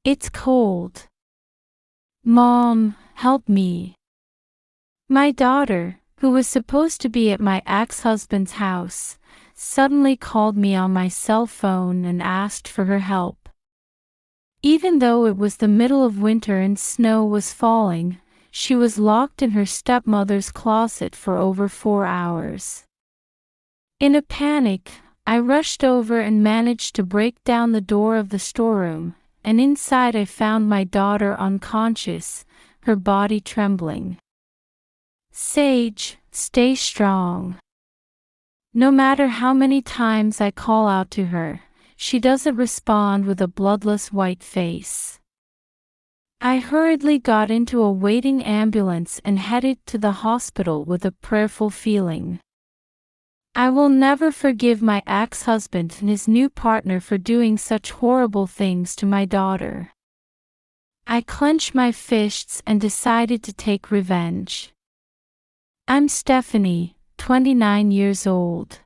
It's cold. Mom, help me. My daughter, who was supposed to be at my ex-husband's house, suddenly called me on my cell phone and asked for her help. Even though it was the middle of winter and snow was falling, she was locked in her stepmother's closet for over 4 hours. In a panic, I rushed over and managed to break down the door of the storeroom, and inside I found my daughter unconscious, her body trembling. Sage, stay strong. No matter how many times I call out to her, she doesn't respond with a bloodless white face. I hurriedly got into a waiting ambulance and headed to the hospital with a prayerful feeling. I will never forgive my ex-husband and his new partner for doing such horrible things to my daughter. I clenched my fists and decided to take revenge. I'm Stephanie, 29 years old.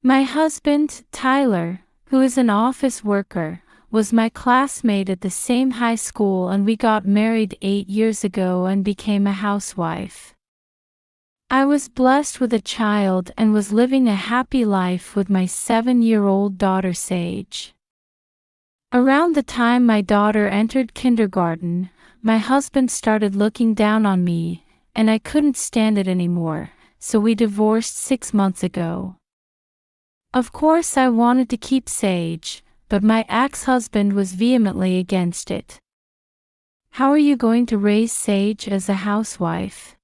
My husband, Tyler, who is an office worker, was my classmate at the same high school, and we got married 8 years ago and became a housewife. I was blessed with a child and was living a happy life with my 7-year-old daughter Sage. Around the time my daughter entered kindergarten, my husband started looking down on me, and I couldn't stand it anymore, so we divorced 6 months ago. Of course I wanted to keep Sage, but my ex-husband was vehemently against it. How are you going to raise Sage as a housewife?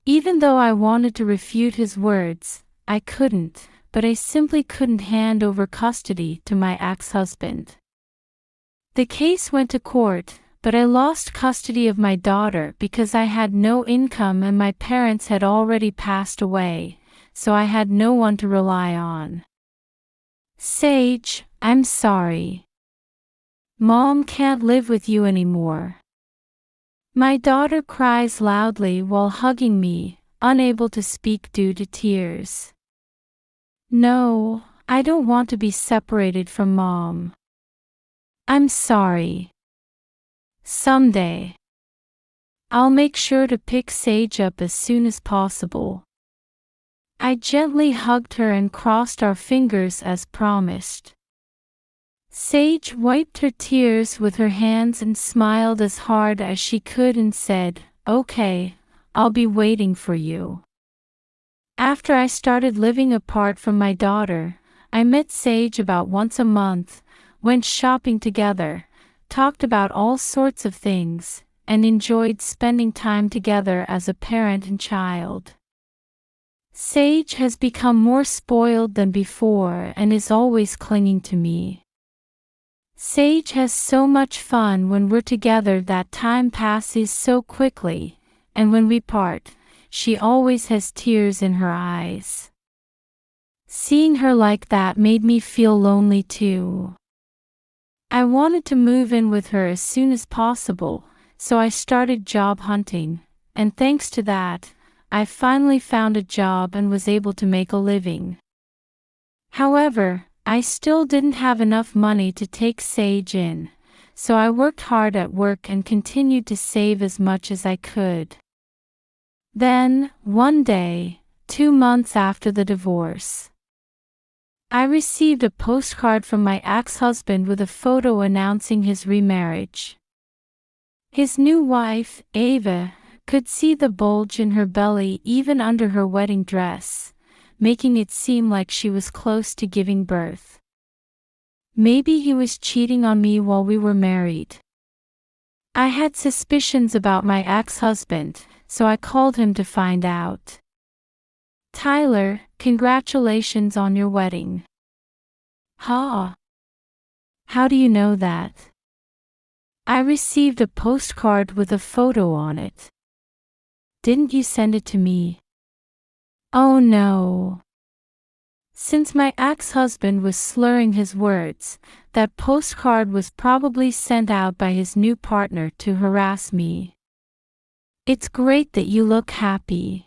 Even though I wanted to refute his words, I couldn't, but I simply couldn't hand over custody to my ex-husband. The case went to court, but I lost custody of my daughter because I had no income and my parents had already passed away, so I had no one to rely on. Sage, I'm sorry. Mom can't live with you anymore. My daughter cries loudly while hugging me, unable to speak due to tears. No, I don't want to be separated from Mom. I'm sorry. Someday. I'll make sure to pick Sage up as soon as possible. I gently hugged her and crossed our fingers as promised. Sage wiped her tears with her hands and smiled as hard as she could and said, "Okay, I'll be waiting for you." After I started living apart from my daughter, I met Sage about once a month, went shopping together, talked about all sorts of things, and enjoyed spending time together as a parent and child. Sage has become more spoiled than before and is always clinging to me. Sage has so much fun when we're together that time passes so quickly, and when we part, she always has tears in her eyes. Seeing her like that made me feel lonely too. I wanted to move in with her as soon as possible, so I started job hunting, and thanks to that, I finally found a job and was able to make a living. However, I still didn't have enough money to take Sage in, so I worked hard at work and continued to save as much as I could. Then, one day, 2 months after the divorce, I received a postcard from my ex-husband with a photo announcing his remarriage. His new wife, Ava, could see the bulge in her belly even under her wedding dress, making it seem like she was close to giving birth. Maybe he was cheating on me while we were married. I had suspicions about my ex-husband, so I called him to find out. "Tyler, congratulations on your wedding." "Huh? How do you know that?" "I received a postcard with a photo on it." "Didn't you send it to me?" "Oh no." Since my ex-husband was slurring his words, that postcard was probably sent out by his new partner to harass me. "It's great that you look happy."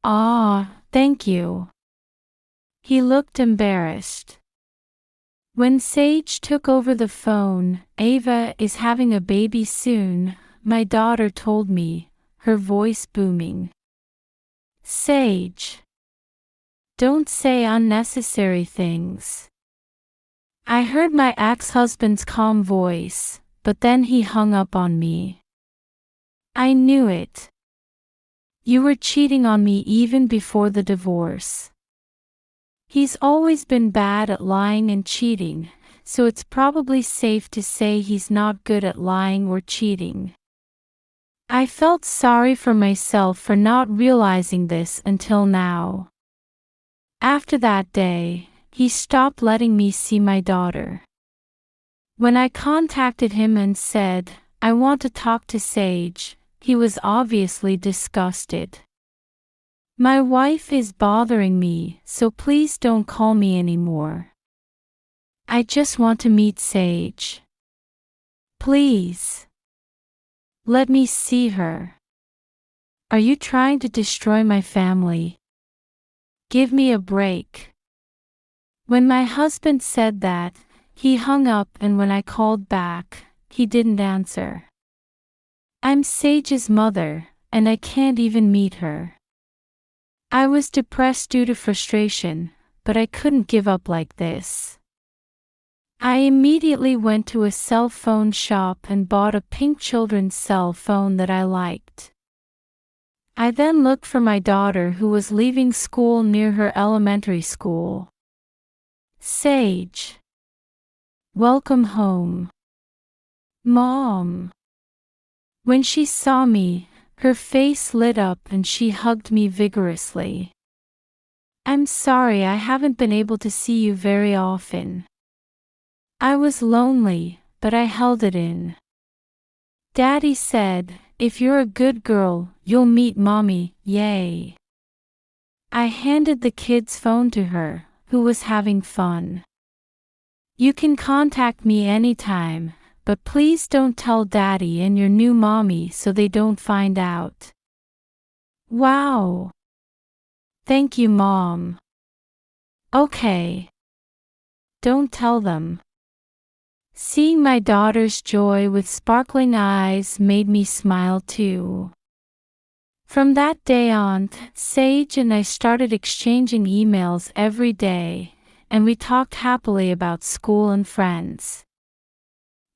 "Ah, thank you." He looked embarrassed. When Sage took over the phone, "Ava is having a baby soon," my daughter told me, her voice booming. "Sage, don't say unnecessary things." I heard my ex-husband's calm voice, but then he hung up on me. "I knew it. You were cheating on me even before the divorce." He's always been bad at lying and cheating, so it's probably safe to say he's not good at lying or cheating. I felt sorry for myself for not realizing this until now. After that day, he stopped letting me see my daughter. When I contacted him and said, "I want to talk to Sage," he was obviously disgusted. "My wife is bothering me, so please don't call me anymore. I just want to meet Sage. Please. Let me see her. Are you trying to destroy my family? Give me a break." When my husband said that, he hung up, and when I called back, he didn't answer. I'm Sage's mother, and I can't even meet her. I was depressed due to frustration, but I couldn't give up like this. I immediately went to a cell phone shop and bought a pink children's cell phone that I liked. I then looked for my daughter who was leaving school near her elementary school. "Sage. Welcome home." "Mom." When she saw me, her face lit up and she hugged me vigorously. "I'm sorry I haven't been able to see you very often. I was lonely, but I held it in. Daddy said, if you're a good girl, you'll meet Mommy, yay." I handed the kid's phone to her, who was having fun. "You can contact me anytime, but please don't tell Daddy and your new mommy so they don't find out." "Wow. Thank you, Mom." "Okay. Don't tell them." Seeing my daughter's joy with sparkling eyes made me smile too. From that day on, Sage and I started exchanging emails every day, and we talked happily about school and friends.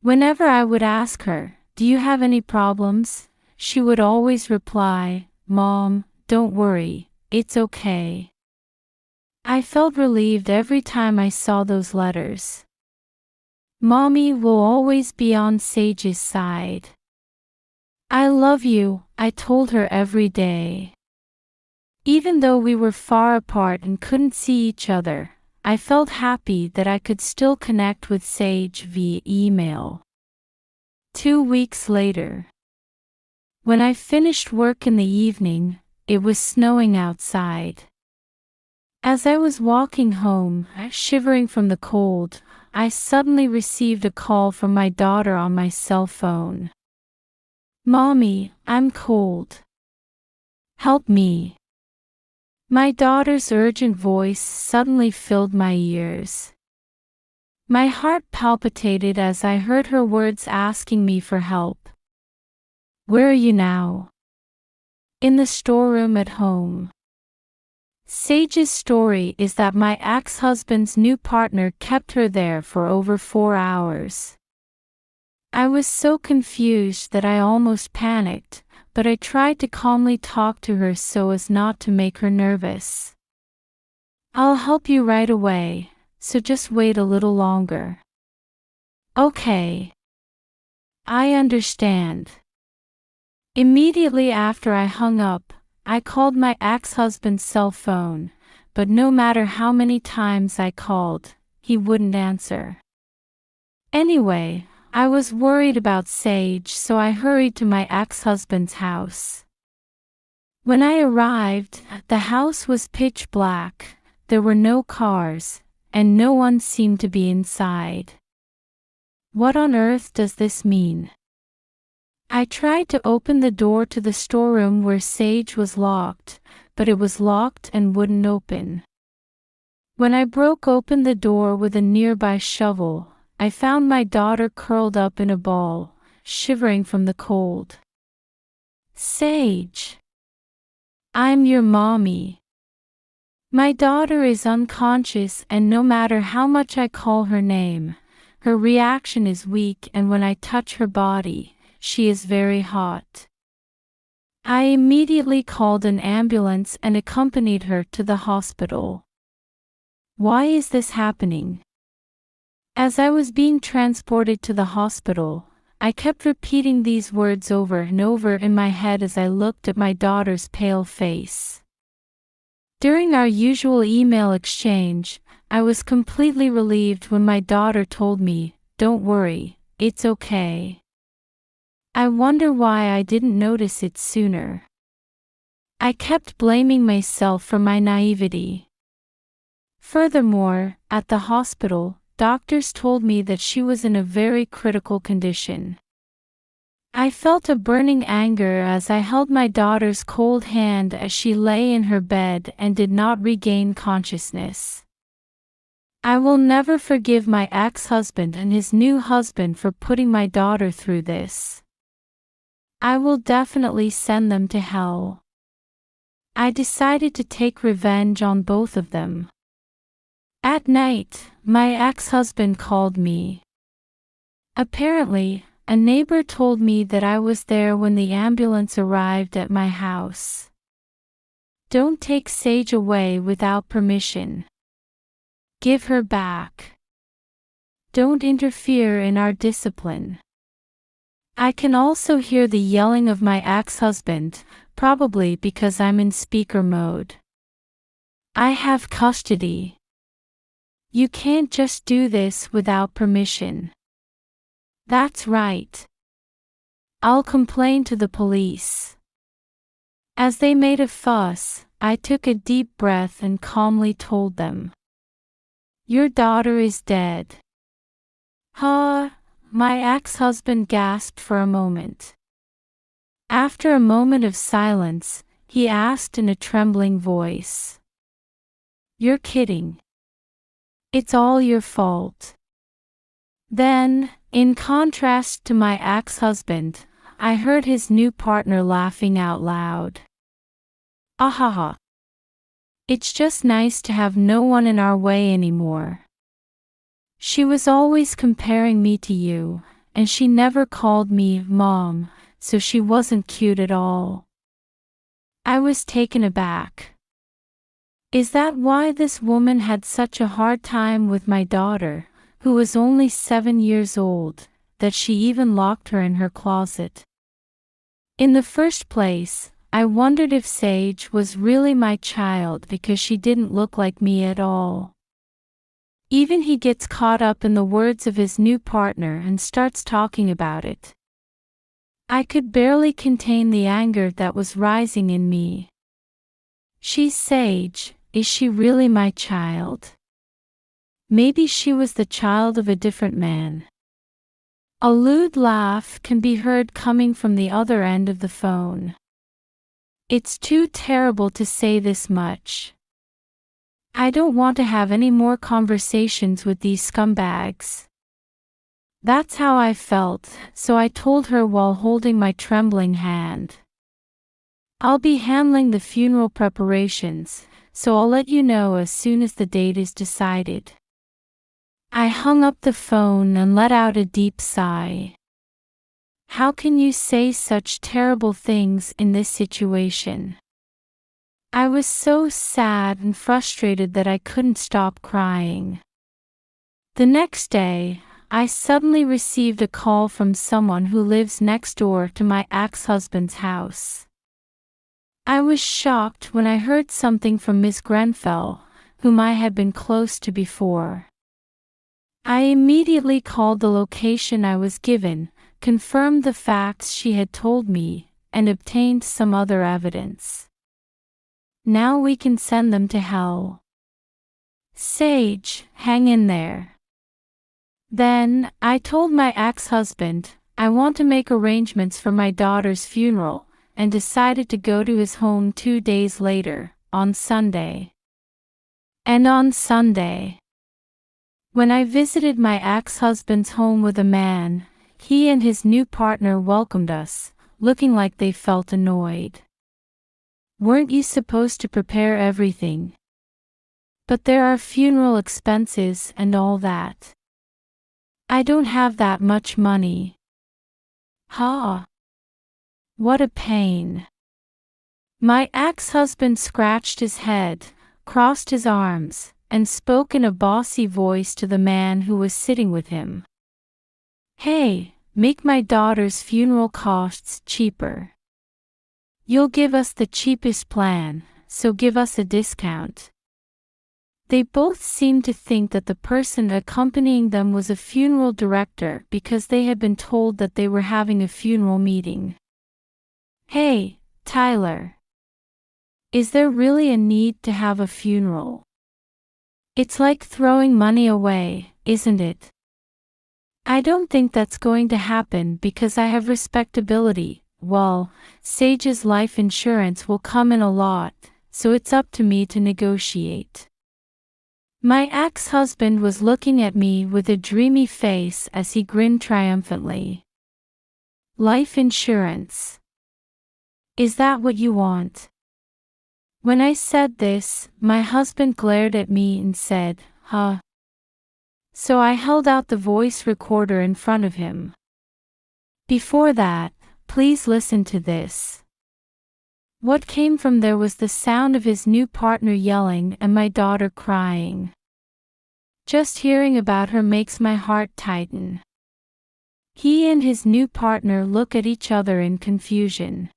Whenever I would ask her, "Do you have any problems?" she would always reply, "Mom, don't worry, it's okay." I felt relieved every time I saw those letters. Mommy will always be on Sage's side. "I love you," I told her every day. Even though we were far apart and couldn't see each other, I felt happy that I could still connect with Sage via email. 2 weeks later. When I finished work in the evening, it was snowing outside. As I was walking home, shivering from the cold, I suddenly received a call from my daughter on my cell phone. "Mommy, I'm cold. Help me." My daughter's urgent voice suddenly filled my ears. My heart palpitated as I heard her words asking me for help. "Where are you now?" "In the storeroom at home." Sage's story is that my ex-husband's new partner kept her there for over 4 hours. I was so confused that I almost panicked, but I tried to calmly talk to her so as not to make her nervous. "I'll help you right away, so just wait a little longer." "Okay. I understand." Immediately after I hung up, I called my ex-husband's cell phone, but no matter how many times I called, he wouldn't answer. Anyway, I was worried about Sage, so I hurried to my ex-husband's house. When I arrived, the house was pitch black, there were no cars, and no one seemed to be inside. What on earth does this mean? I tried to open the door to the storeroom where Sage was locked, but it was locked and wouldn't open. When I broke open the door with a nearby shovel, I found my daughter curled up in a ball, shivering from the cold. "Sage, I'm your mommy." My daughter is unconscious, and no matter how much I call her name, her reaction is weak, and when I touch her body, she is very hot. I immediately called an ambulance and accompanied her to the hospital. Why is this happening? As I was being transported to the hospital, I kept repeating these words over and over in my head as I looked at my daughter's pale face. During our usual email exchange, I was completely relieved when my daughter told me, "Don't worry, it's okay." I wonder why I didn't notice it sooner. I kept blaming myself for my naivety. Furthermore, at the hospital, doctors told me that she was in a very critical condition. I felt a burning anger as I held my daughter's cold hand as she lay in her bed and did not regain consciousness. I will never forgive my ex-husband and his new husband for putting my daughter through this. I will definitely send them to hell. I decided to take revenge on both of them. At night, my ex-husband called me. Apparently, a neighbor told me that I was there when the ambulance arrived at my house. Don't take Sage away without permission. Give her back. Don't interfere in our discipline. I can also hear the yelling of my ex-husband, probably because I'm in speaker mode. I have custody. You can't just do this without permission. That's right. I'll complain to the police. As they made a fuss, I took a deep breath and calmly told them, "Your daughter is dead." Huh? My ex-husband gasped for a moment. After a moment of silence, he asked in a trembling voice, "You're kidding. It's all your fault." Then, in contrast to my ex-husband, I heard his new partner laughing out loud. Ahaha. It's just nice to have no one in our way anymore. She was always comparing me to you, and she never called me Mom, so she wasn't cute at all. I was taken aback. Is that why this woman had such a hard time with my daughter, who was only 7 years old, that she even locked her in her closet? In the first place, I wondered if Sage was really my child because she didn't look like me at all. Even he gets caught up in the words of his new partner and starts talking about it. I could barely contain the anger that was rising in me. She's Sage, is she really my child? Maybe she was the child of a different man. A lewd laugh can be heard coming from the other end of the phone. It's too terrible to say this much. I don't want to have any more conversations with these scumbags. That's how I felt, so I told her while holding my trembling hand. I'll be handling the funeral preparations, so I'll let you know as soon as the date is decided. I hung up the phone and let out a deep sigh. How can you say such terrible things in this situation? I was so sad and frustrated that I couldn't stop crying. The next day, I suddenly received a call from someone who lives next door to my ex-husband's house. I was shocked when I heard something from Miss Grenfell, whom I had been close to before. I immediately called the location I was given, confirmed the facts she had told me, and obtained some other evidence. Now we can send them to hell. Sage, hang in there. Then, I told my ex-husband, I want to make arrangements for my daughter's funeral, and decided to go to his home 2 days later, on Sunday. And on Sunday, when I visited my ex-husband's home with a man, he and his new partner welcomed us, looking like they felt annoyed. Weren't you supposed to prepare everything? But there are funeral expenses and all that. I don't have that much money. Ha! What a pain. My ex-husband scratched his head, crossed his arms, and spoke in a bossy voice to the man who was sitting with him. Hey, make my daughter's funeral costs cheaper. You'll give us the cheapest plan, so give us a discount. They both seemed to think that the person accompanying them was a funeral director because they had been told that they were having a funeral meeting. Hey, Tyler. Is there really a need to have a funeral? It's like throwing money away, isn't it? I don't think that's going to happen because I have respectability. Well, Sage's life insurance will come in a lot, so it's up to me to negotiate. My ex-husband was looking at me with a dreamy face as he grinned triumphantly. Life insurance. Is that what you want? When I said this, my husband glared at me and said, huh? So I held out the voice recorder in front of him. Before that, please listen to this. What came from there was the sound of his new partner yelling and my daughter crying. Just hearing about her makes my heart tighten. He and his new partner look at each other in confusion.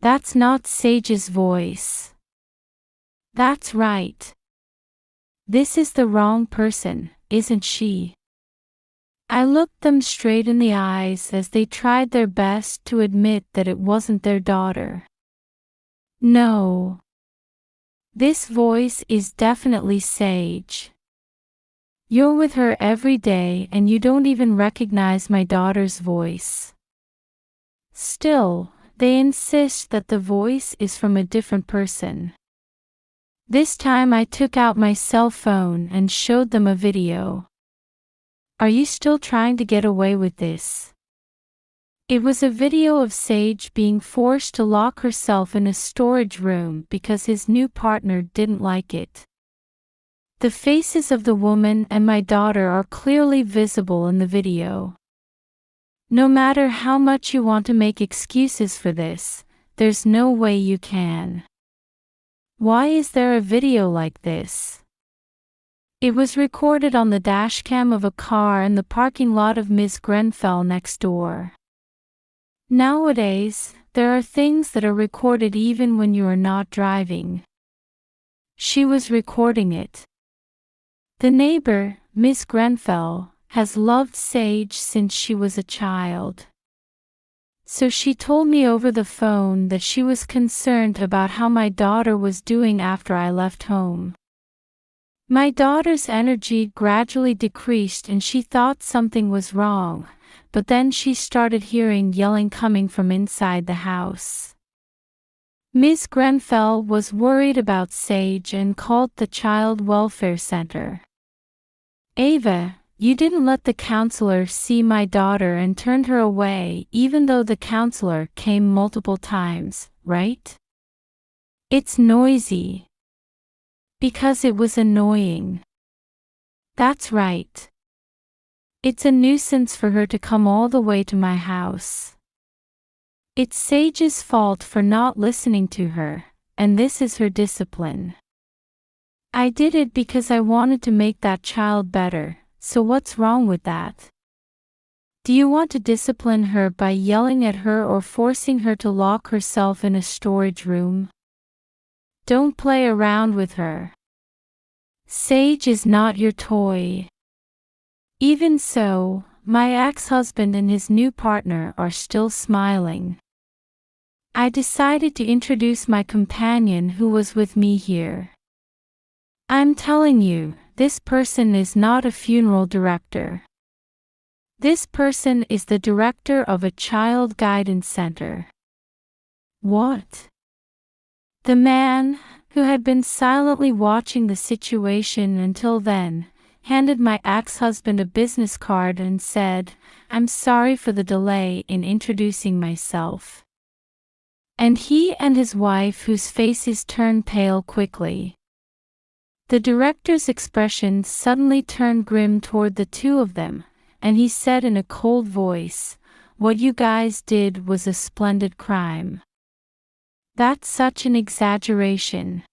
That's not Sage's voice. That's right. This is the wrong person, isn't she? I looked them straight in the eyes as they tried their best to admit that it wasn't their daughter. No. This voice is definitely Sage. You're with her every day and you don't even recognize my daughter's voice. Still, they insist that the voice is from a different person. This time I took out my cell phone and showed them a video. Are you still trying to get away with this? It was a video of Sage being forced to lock herself in a storage room because his new partner didn't like it. The faces of the woman and my daughter are clearly visible in the video. No matter how much you want to make excuses for this, there's no way you can. Why is there a video like this? It was recorded on the dashcam of a car in the parking lot of Ms. Grenfell next door. Nowadays, there are things that are recorded even when you are not driving. She was recording it. The neighbor, Ms. Grenfell, has loved Sage since she was a child. So she told me over the phone that she was concerned about how my daughter was doing after I left home. My daughter's energy gradually decreased and she thought something was wrong, but then she started hearing yelling coming from inside the house. Ms. Grenfell was worried about Sage and called the Child Welfare Center. Ava, you didn't let the counselor see my daughter and turned her away even though the counselor came multiple times, right? It's noisy. Because it was annoying. That's right. It's a nuisance for her to come all the way to my house. It's Sage's fault for not listening to her, and this is her discipline. I did it because I wanted to make that child better, so what's wrong with that? Do you want to discipline her by yelling at her or forcing her to lock herself in a storage room? Don't play around with her. Sage is not your toy. Even so, my ex-husband and his new partner are still smiling. I decided to introduce my companion who was with me here. I'm telling you, this person is not a funeral director. This person is the director of a child guidance center. What? The man, who had been silently watching the situation until then, handed my ex-husband a business card and said, "I'm sorry for the delay in introducing myself." And he and his wife, whose faces turned pale quickly. The director's expression suddenly turned grim toward the two of them, and he said in a cold voice, "What you guys did was a splendid crime." That's such an exaggeration.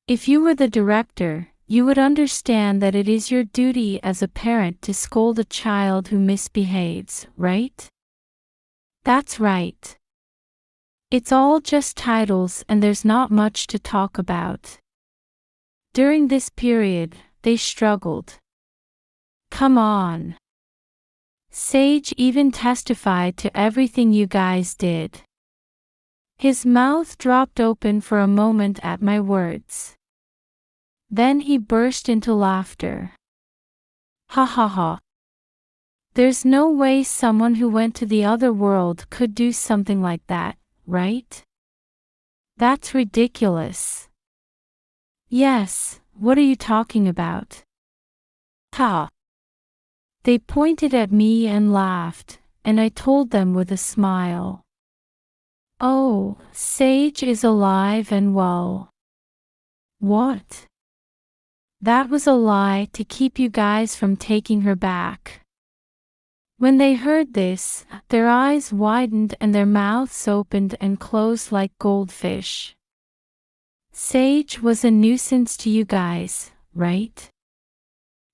If you were the director, you would understand that it is your duty as a parent to scold a child who misbehaves, right? That's right. It's all just titles and there's not much to talk about. During this period, they struggled. Come on. Sage even testified to everything you guys did. His mouth dropped open for a moment at my words. Then he burst into laughter. Ha ha ha. There's no way someone who went to the other world could do something like that, right? That's ridiculous. Yes, what are you talking about? Ha. They pointed at me and laughed, and I told them with a smile. Oh, Sage is alive and well. What? That was a lie to keep you guys from taking her back. When they heard this, their eyes widened and their mouths opened and closed like goldfish. Sage was a nuisance to you guys, right?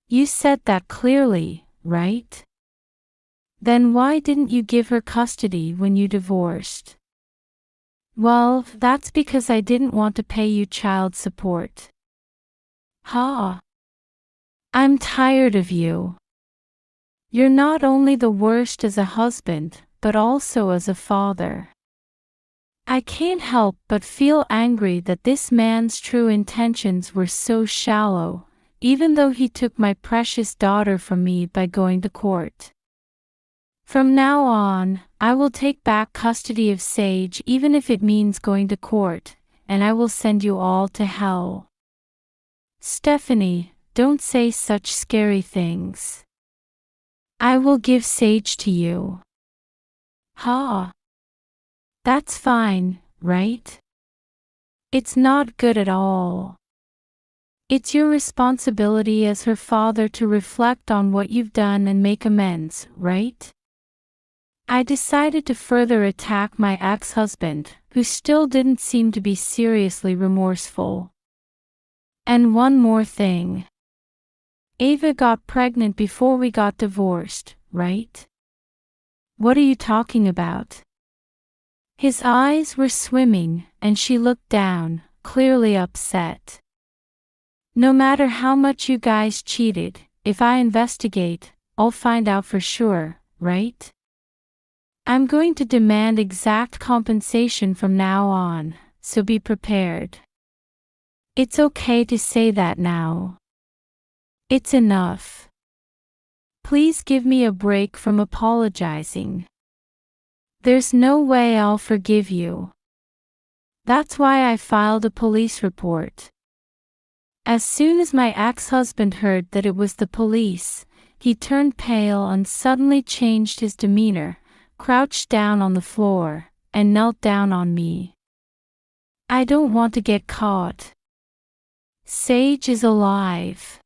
You said that clearly, right? Then why didn't you give her custody when you divorced? Well, that's because I didn't want to pay you child support. Ha! I'm tired of you. You're not only the worst as a husband, but also as a father. I can't help but feel angry that this man's true intentions were so shallow, even though he took my precious daughter from me by going to court. From now on, I will take back custody of Sage even if it means going to court, and I will send you all to hell. Stephanie, don't say such scary things. I will give Sage to you. Ha! That's fine, right? It's not good at all. It's your responsibility as her father to reflect on what you've done and make amends, right? I decided to further attack my ex-husband, who still didn't seem to be seriously remorseful. And one more thing. Ava got pregnant before we got divorced, right? What are you talking about? His eyes were swimming, and she looked down, clearly upset. No matter how much you guys cheated, if I investigate, I'll find out for sure, right? I'm going to demand exact compensation from now on, so be prepared. It's okay to say that now. It's enough. Please give me a break from apologizing. There's no way I'll forgive you. That's why I filed a police report. As soon as my ex-husband heard that it was the police, he turned pale and suddenly changed his demeanor, crouched down on the floor, and knelt down on me. I don't want to get caught. Sage is alive.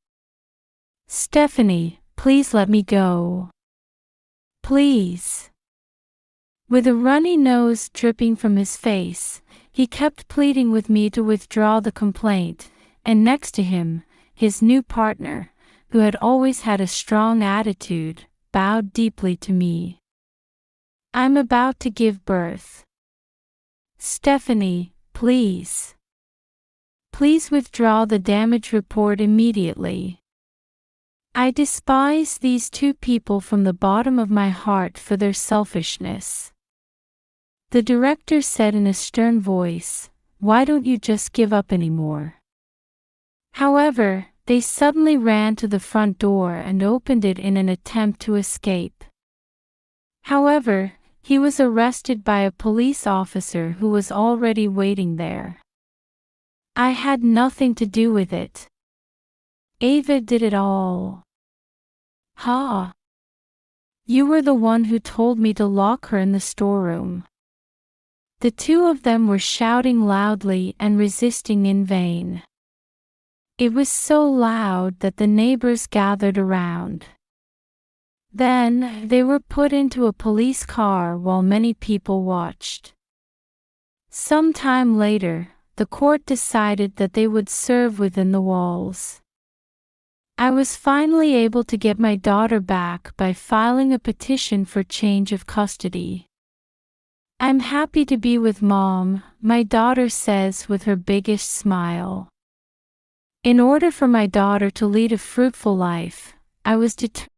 Stephanie, please let me go. Please. With a runny nose dripping from his face, he kept pleading with me to withdraw the complaint, and next to him, his new partner, who had always had a strong attitude, bowed deeply to me. I'm about to give birth. Stephanie, please. Please withdraw the damage report immediately. I despise these two people from the bottom of my heart for their selfishness. The director said in a stern voice, "Why don't you just give up anymore?" However, they suddenly ran to the front door and opened it in an attempt to escape. However, he was arrested by a police officer who was already waiting there. I had nothing to do with it. Ava did it all. Ha! You were the one who told me to lock her in the storeroom. The two of them were shouting loudly and resisting in vain. It was so loud that the neighbors gathered around. Then, they were put into a police car while many people watched. Some time later, the court decided that they would serve within the walls. I was finally able to get my daughter back by filing a petition for change of custody. I'm happy to be with Mom, my daughter says with her biggest smile. In order for my daughter to lead a fruitful life, I was determined